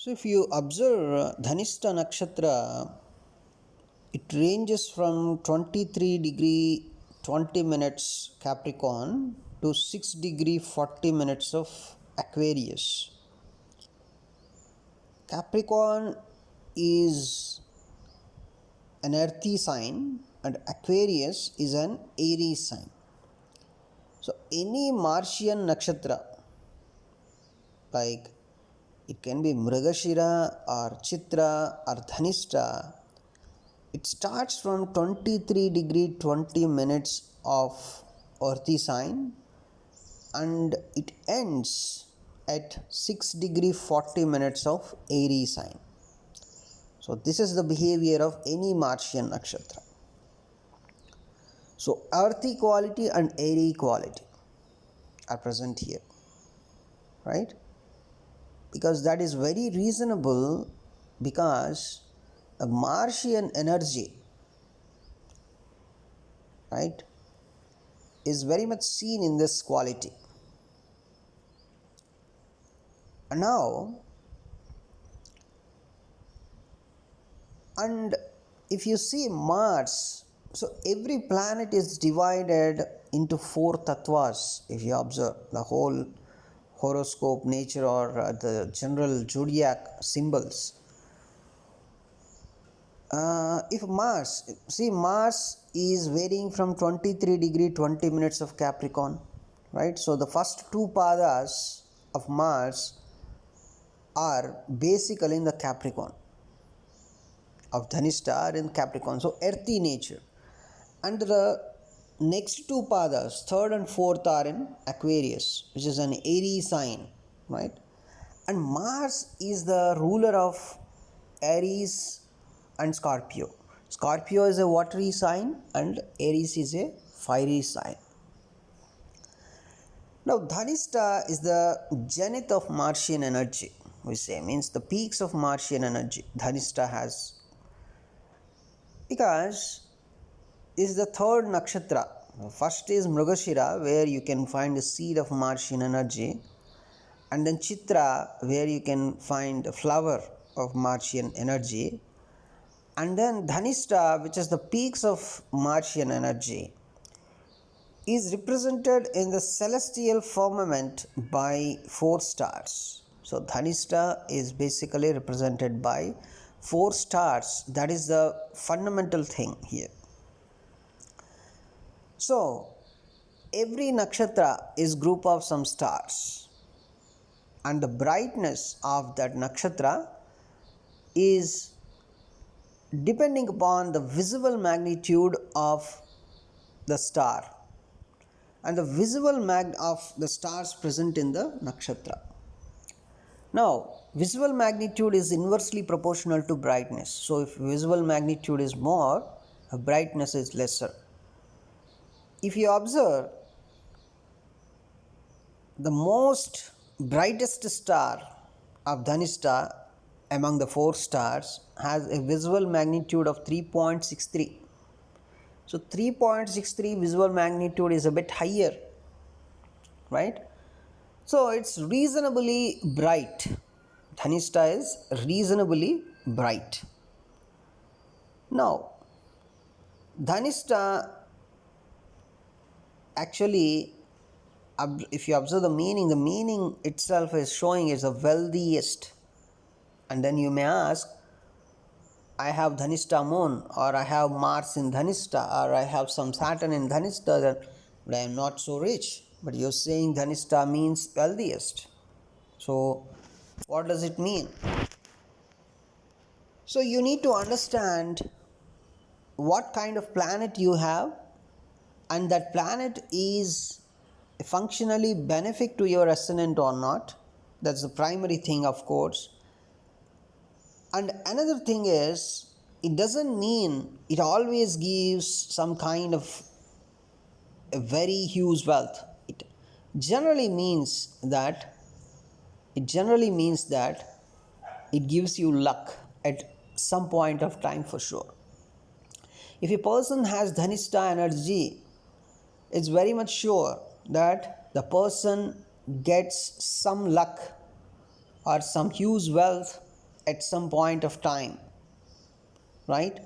So if you observe Dhanishta Nakshatra, it ranges from 23 degree 20 minutes Capricorn to 6 degree 40 minutes of Aquarius. Capricorn is an earthy sign and Aquarius is an Aries sign. So any Martian nakshatra, like it can be Mrigashira or Chitra or Dhanishta, it starts from 23 degree 20 minutes of earthy sign and it ends at 6 degree 40 minutes of Aries sign. So this is the behavior of any Martian nakshatra. So earthy quality and airy quality are present here, right? Because that is very reasonable, because a Martian energy, right, is very much seen in this quality. And now, and if you see Mars, so every planet is divided into 4 tattvas. If you observe the whole horoscope, nature, or the general zodiac symbols, if Mars is varying from 23 degree 20 minutes of Capricorn, right? So the first 2 padas of Mars are basically in the Capricorn of Dhanishta, are in Capricorn, so earthy nature. And the next 2 padas, 3rd and 4th, are in Aquarius, which is an Aries sign, right? And Mars is the ruler of Aries and Scorpio. Scorpio is a watery sign and Aries is a fiery sign. Now Dhanishta is the zenith of Martian energy, we say, means the peaks of Martian energy Dhanishta has, because this is the 3rd nakshatra. First is Mrigashira, where you can find the seed of Martian energy, and then Chitra, where you can find the flower of Martian energy, and then Dhanishta, which is the peaks of Martian energy, is represented in the celestial firmament by 4 stars. So Dhanishta is basically represented by 4 stars. That is the fundamental thing here. So every nakshatra is group of some stars, and the brightness of that nakshatra is depending upon the visible magnitude of the star and the visible of the stars present in the nakshatra. Now, visible magnitude is inversely proportional to brightness. So if visible magnitude is more, brightness is lesser. If you observe, the most brightest star of Dhanishta among the 4 stars has a visual magnitude of 3.63. So 3.63 visual magnitude is a bit higher, right? So it's reasonably bright. Dhanishta is reasonably bright. Now, Dhanishta actually, if you observe the meaning itself is showing is the wealthiest. And then you may ask, I have Dhanishta moon, or I have Mars in Dhanishta, or I have some Saturn in Dhanishta, but I am not so rich. But you're saying Dhanishta means wealthiest. So what does it mean? So you need to understand what kind of planet you have, and that planet is functionally benefic to your ascendant or not. That's the primary thing, of course. And another thing is, it doesn't mean it always gives some kind of a very huge wealth. It generally means that it gives you luck at some point of time for sure. If a person has Dhanishta energy, it's very much sure that the person gets some luck or some huge wealth at some point of time, right?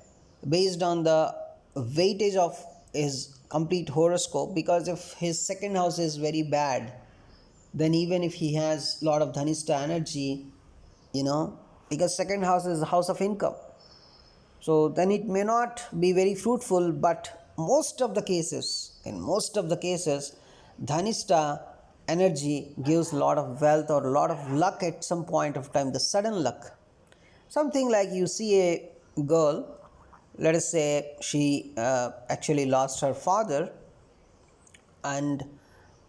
Based on the weightage of his complete horoscope, because if his second house is very bad, then even if he has a lot of Dhanishta energy, you know, because second house is the house of income, so then it may not be very fruitful. But in most of the cases, Dhanishta energy gives a lot of wealth or a lot of luck at some point of time, the sudden luck. Something like you see a girl, let us say she actually lost her father, and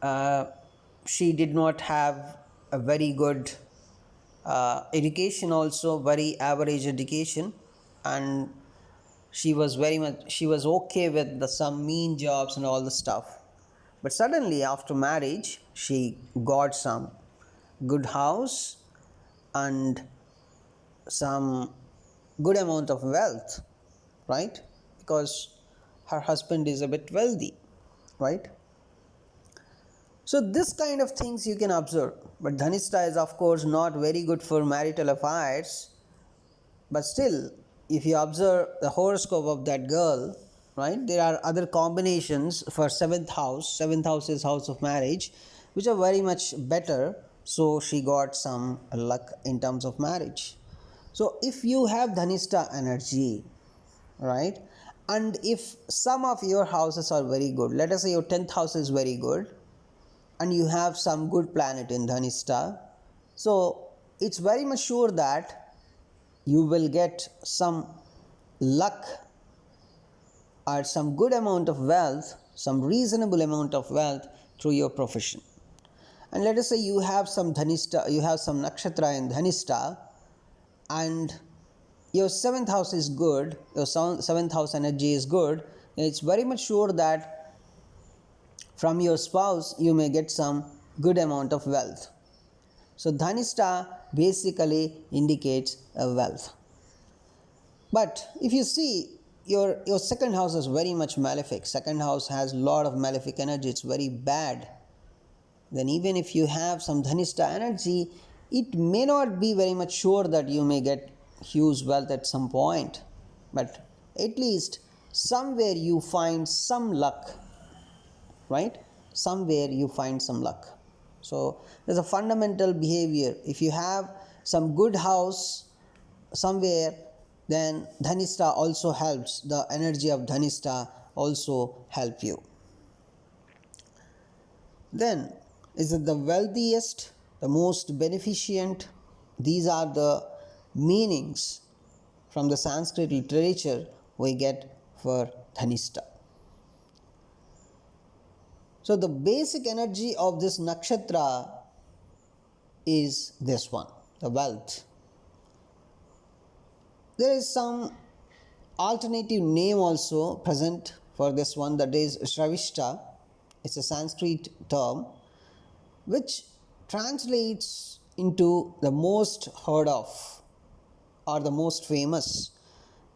uh, she did not have a very good education, also very average education, and she was okay with some mean jobs and all the stuff. But suddenly after marriage she got some good house and some good amount of wealth, right? Because her husband is a bit wealthy, right? So this kind of things you can observe. But Dhanishta is of course not very good for marital affairs. But still, if you observe the horoscope of that girl, right, there are other combinations for seventh house. Seventh house is house of marriage, which are very much better. So she got some luck in terms of marriage. So if you have Dhanishta energy, right, and if some of your houses are very good, let us say your 10th house is very good, and you have some good planet in Dhanishta, so it's very much sure that you will get some luck or some good amount of wealth, some reasonable amount of wealth through your profession. And let us say you have some Dhanishta, you have some nakshatra in Dhanishta, and your seventh house is good, your seventh house energy is good, it's very much sure that from your spouse you may get some good amount of wealth. So Dhanishta basically indicates a wealth. But if you see your second house is very much malefic, second house has a lot of malefic energy, it's very bad, then even if you have some Dhanishta energy, it may not be very much sure that you may get huge wealth at some point. But at least somewhere you find some luck, right? Somewhere you find some luck. So there's a fundamental behavior. If you have some good house somewhere, then Dhanishta also helps. The energy of Dhanishta also help you. Then, is it the wealthiest, the most beneficent? These are the meanings from the Sanskrit literature we get for Dhanishta. So the basic energy of this nakshatra is this one, the wealth. There is some alternative name also present for this one, that is Shravishta. It's a Sanskrit term which translates into the most heard of or the most famous.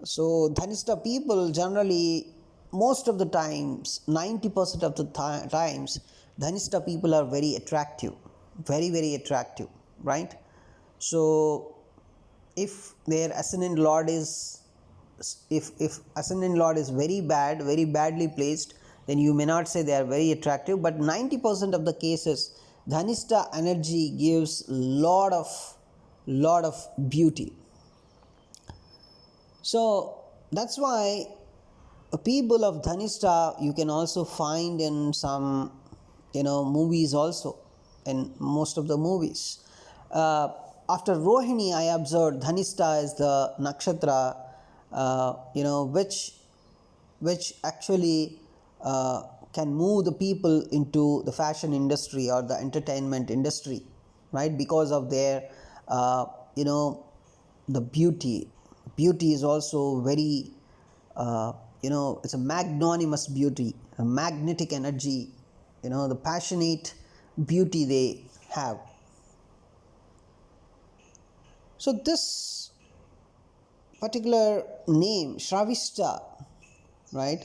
So Dhanishta people generally, most of the times, 90% of the times, Dhanishta people are very attractive, very attractive, right? So if their ascendant lord is, if ascendant lord is very bad, very badly placed, then you may not say they are very attractive. But 90% of the cases, Dhanishta energy gives lot of beauty. So that's why people of Dhanishta you can also find in some movies also, in most of the movies. After Rohini, I observed Dhanishta is the nakshatra which actually can move the people into the fashion industry or the entertainment industry, right? Because of their the beauty is also very it's a magnanimous beauty, a magnetic energy, the passionate beauty they have. So this particular name Shravishta, right,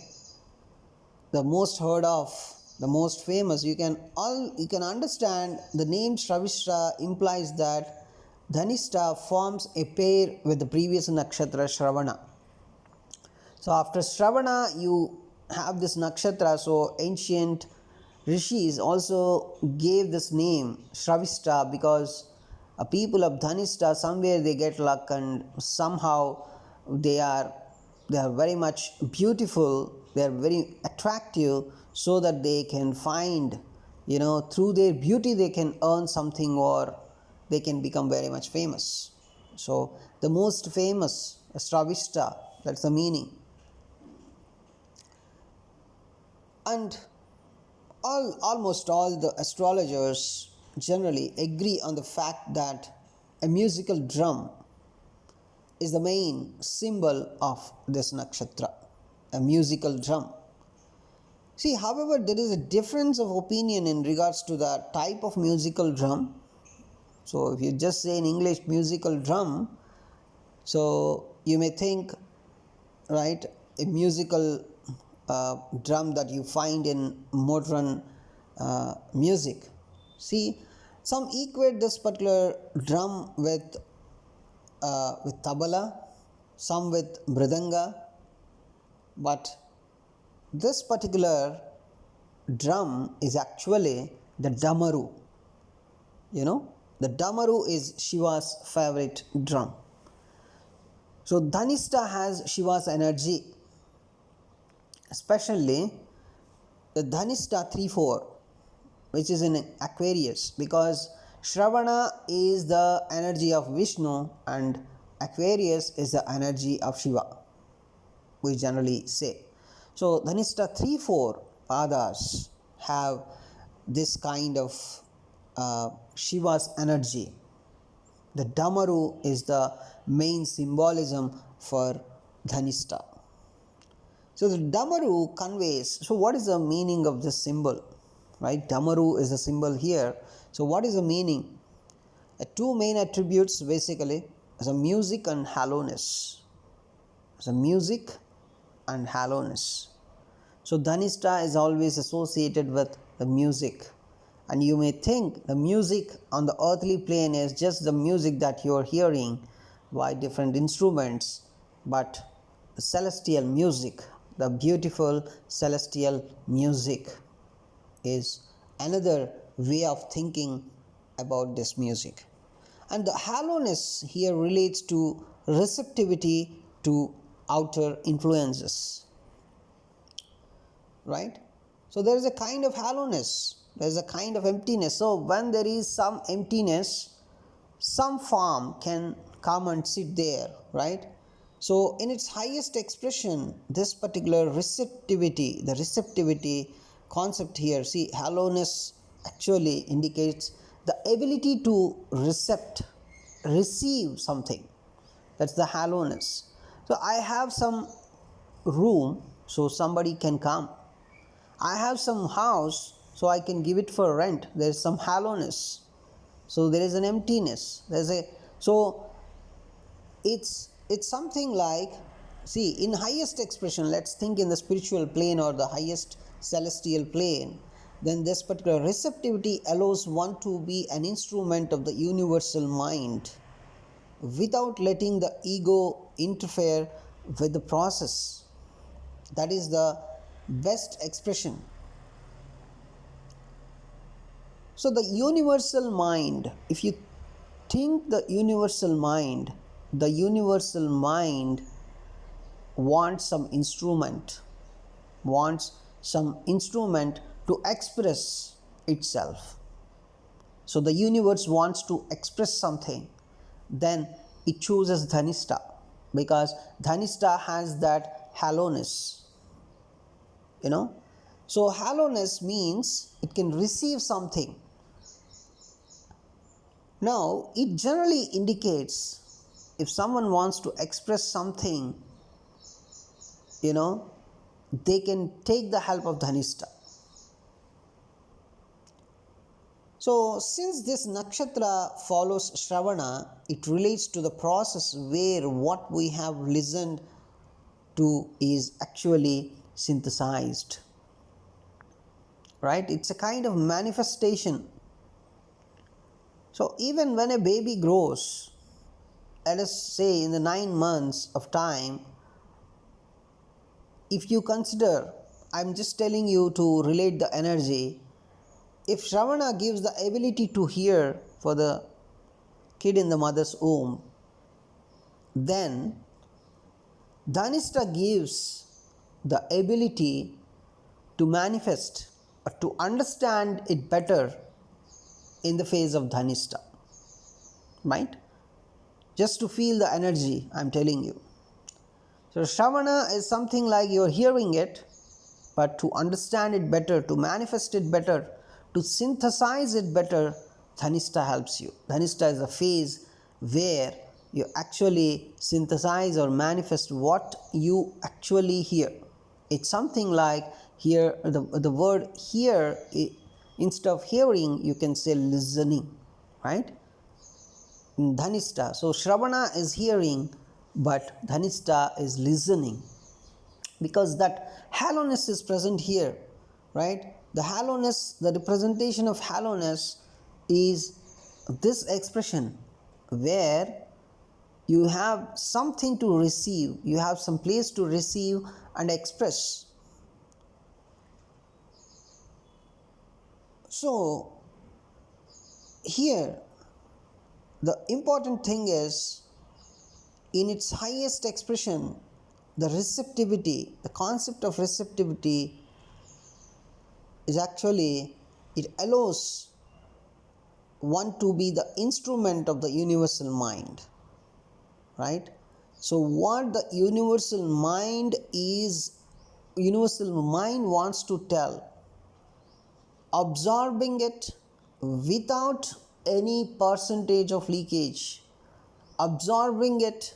the most heard of, the most famous, you can understand the name Shravishta implies that Dhanishta forms a pair with the previous nakshatra Shravana. So after Shravana, you have this nakshatra. So ancient rishis also gave this name Shravista because people of Dhanishta somewhere they get luck and somehow they are they are very much beautiful. They are very attractive, so that they can find, through their beauty they can earn something or they can become very much famous. So the most famous Shravista, that's the meaning. And almost all the astrologers generally agree on the fact that a musical drum is the main symbol of this nakshatra, a musical drum. See, however, there is a difference of opinion in regards to the type of musical drum. So, if you just say in English musical drum, so you may think, right, a musical drum that you find in modern music. See, some equate this particular drum with tabla, some with mridanga, but this particular drum is actually the damaru. The damaru is Shiva's favorite drum. So Dhanishta has Shiva's energy, especially the Dhanishta 3-4, which is in Aquarius, because Shravana is the energy of Vishnu and Aquarius is the energy of Shiva, we generally say. So Dhanishta 3-4 padas have this kind of Shiva's energy. The Damaru is the main symbolism for Dhanishta. So the Damaru conveys, so what is the meaning of this symbol? Right, Damaru is a symbol here. So what is the meaning? Two main attributes basically, as a music and hollowness. As a music and hollowness. So Dhanishta is always associated with the music. And you may think the music on the earthly plane is just the music that you are hearing by different instruments, but the celestial music, the beautiful celestial music, is another way of thinking about this music. And the hollowness here relates to receptivity to outer influences. Right? So there is a kind of hollowness, there is a kind of emptiness. So when there is some emptiness, some form can come and sit there, right? So in its highest expression, this particular receptivity, the receptivity concept here, see, hollowness actually indicates the ability to receive something. That's the hollowness. So I have some room, so somebody can come. I have some house, so I can give it for rent. There is some hollowness. So there is an emptiness. It's something like, see, in highest expression, let's think in the spiritual plane or the highest celestial plane, then this particular receptivity allows one to be an instrument of the universal mind without letting the ego interfere with the process. That is the best expression. So the universal mind, if you think the universal mind wants some instrument, to express itself. So the universe wants to express something, then it chooses Dhanishta, because Dhanishta has that hollowness. So hollowness means it can receive something. Now, it generally indicates if someone wants to express something, they can take the help of Dhanishta. So, since this nakshatra follows Shravana, it relates to the process where what we have listened to is actually synthesized. Right? It's a kind of manifestation. So even when a baby grows, let us say in the 9 months of time, if you consider, I'm just telling you to relate the energy, if Shravana gives the ability to hear for the kid in the mother's womb, then Dhanishta gives the ability to manifest or to understand it better in the phase of Dhanishta, right? Just to feel the energy, I'm telling you. So Shravana is something like you're hearing it, but to understand it better, to manifest it better, to synthesize it better, Dhanishta helps you. Dhanishta is a phase where you actually synthesize or manifest what you actually hear. It's something like here, the word hear, instead of hearing, you can say listening, right? Dhanishta. So Shravana is hearing, but Dhanishta is listening, because that hollowness is present here, right? The hollowness, the representation of hollowness is this expression where you have something to receive, you have some place to receive and express. So here the important thing is, in its highest expression, the receptivity, the concept of receptivity is actually, it allows one to be the instrument of the universal mind, right? So what the universal mind wants to tell, absorbing it without any percentage of leakage, absorbing it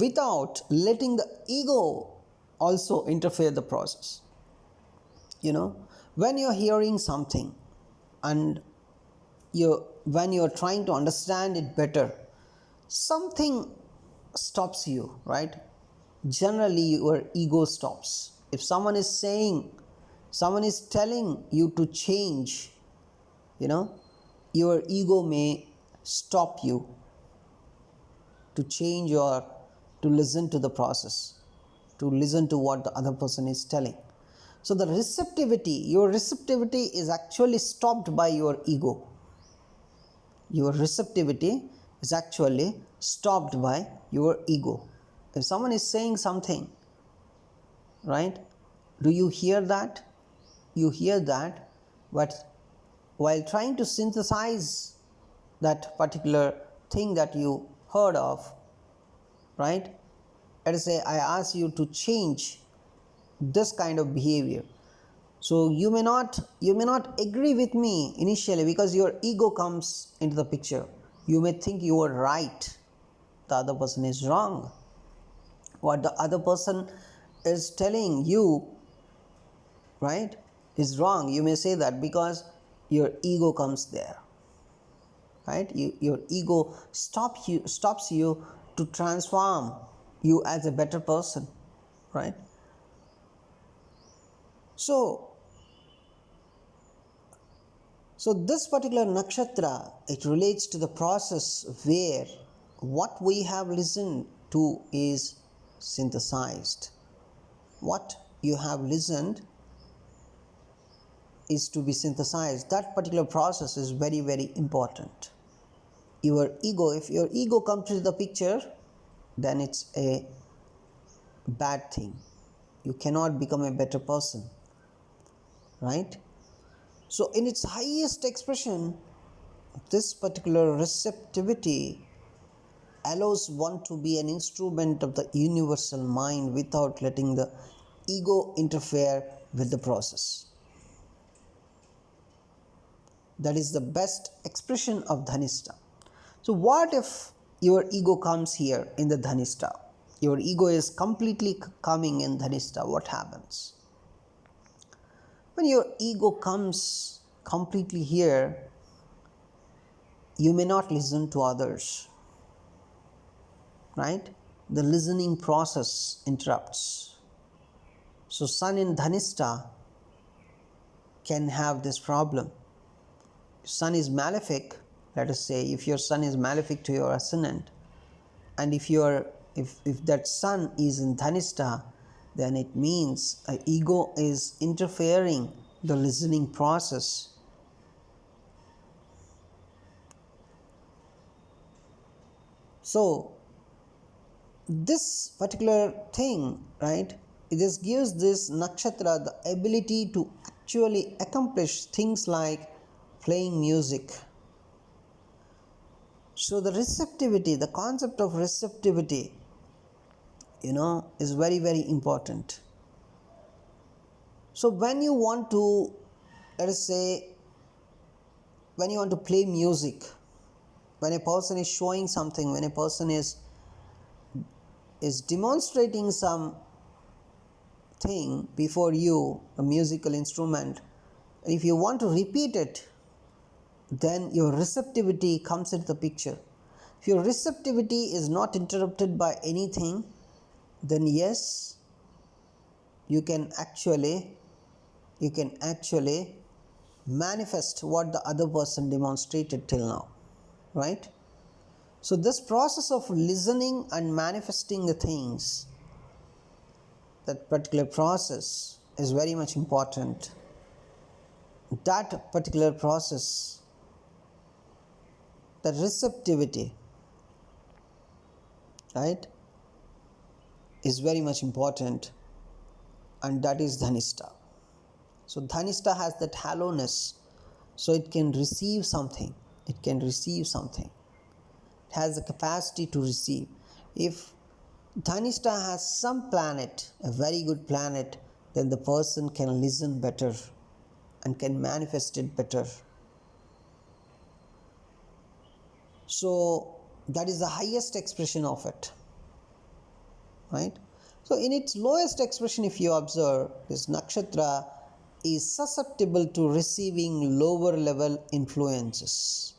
without letting the ego also interfere the process. When you're hearing something and when you're trying to understand it better, something stops you, right? Generally your ego stops. If someone is telling you to change, your ego may stop you to change or to listen to the process, to listen to what the other person is telling. So your receptivity is actually stopped by your ego. Your receptivity is actually stopped by your ego. If someone is saying something, right, do you hear that? You hear that, but while trying to synthesize that particular thing that you heard of, right, let us say I ask you to change this kind of behavior. So you may not agree with me initially, because your ego comes into the picture. You may think you are right, the other person is wrong. What the other person is telling you, right, is wrong. You may say that because your ego comes there, right? Your ego stops you to transform you as a better person, right? So this particular nakshatra, it relates to the process where what we have listened to is synthesized. What you have listened is to be synthesized. That particular process is very, very important. If your ego comes into the picture, then it's a bad thing. You cannot become a better person, right? So in its highest expression, this particular receptivity allows one to be an instrument of the universal mind without letting the ego interfere with the process. That is the best expression of Dhanishta. So what if your ego comes here in the Dhanishta? Your ego is completely coming in Dhanishta. What happens? When your ego comes completely here, you may not listen to others, right? The listening process interrupts. So Sun in Dhanishta can have this problem. sun is malefic, let us say if your sun is malefic to your ascendant, and if that sun is in Dhanishta, then it means ego is interfering the listening process. So this particular thing, right, this gives this nakshatra the ability to actually accomplish things like playing music. So the receptivity, the concept of receptivity, is very, very important. So when you want to, let us say, when you want to play music, when a person is showing something, when a person is demonstrating some thing before you, a musical instrument, if you want to repeat it, then your receptivity comes into the picture. If your receptivity is not interrupted by anything, then yes, you can actually manifest what the other person demonstrated till now, right? So this process of listening and manifesting the things, that particular process is very much important. That particular process, the receptivity, right, is very much important, and that is Dhanishta. So Dhanishta has that hollowness, so it can receive something. It has the capacity to receive. If Dhanishta has some planet, a very good planet, then the person can listen better and can manifest it better. So that is the highest expression of it, right? So in its lowest expression, if you observe, this nakshatra is susceptible to receiving lower level influences,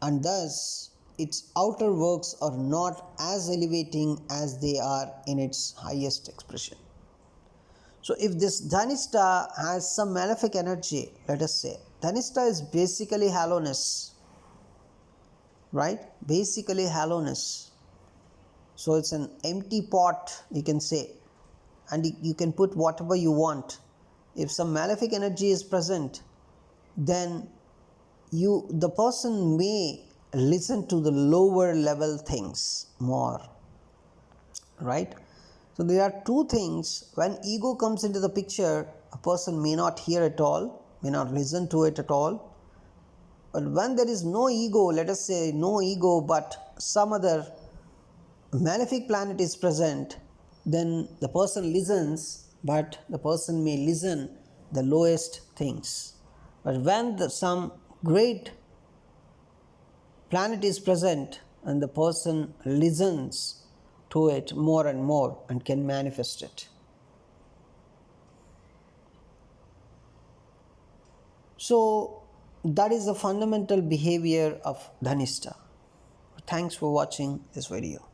and thus its outer works are not as elevating as they are in its highest expression. So if this Dhanishta has some malefic energy, let us say, Dhanishta is basically hollowness, right? Basically hollowness. So it's an empty pot, you can say, and you can put whatever you want. If some malefic energy is present, then the person may listen to the lower level things more, right? So there are two things. When ego comes into the picture, a person may not hear at all, may not listen to it at all. But when there is no ego, let us say no ego, but some other malefic planet is present, then the person listens, but the person may listen the lowest things. But when some great planet is present, and the person listens to it more and more and can manifest it. So that is the fundamental behavior of Dhanishta. Thanks for watching this video.